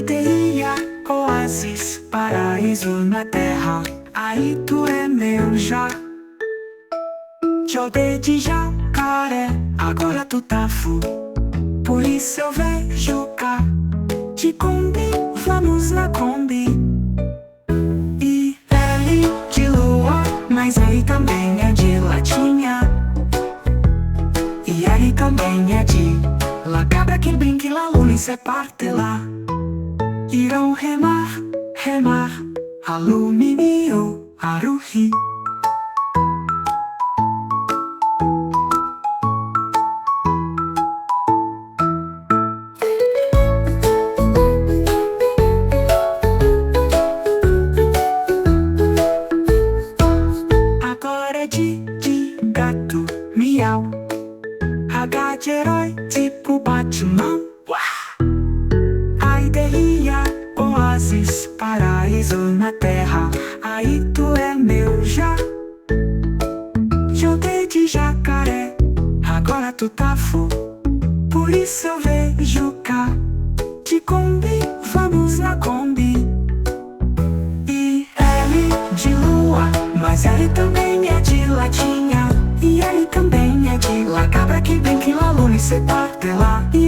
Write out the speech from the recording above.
Aldeia, oásis, paraíso na terra. Aí tu é meu já. Te odeio de jacaré, agora tu tá full. Por isso eu vejo cá de Kombi, vamos na Kombi. E L de lua, mas aí também é de latinha. E aí também é de la cabra que brinca e la luna e se parte lá. Irão remar, remar, alumínio, aruhi. Agora é de gato, miau. H de herói, tipo Batman. Aldeia, oásis, paraíso na terra. Aí tu é meu já. Te odeio de jacaré, agora tu tá full. Por isso eu vejo cá de Kombi, vamos na Kombi. E L de lua, mas L também é de latinha. E L também é de la cabra que brinca e la luna e se parte lá. E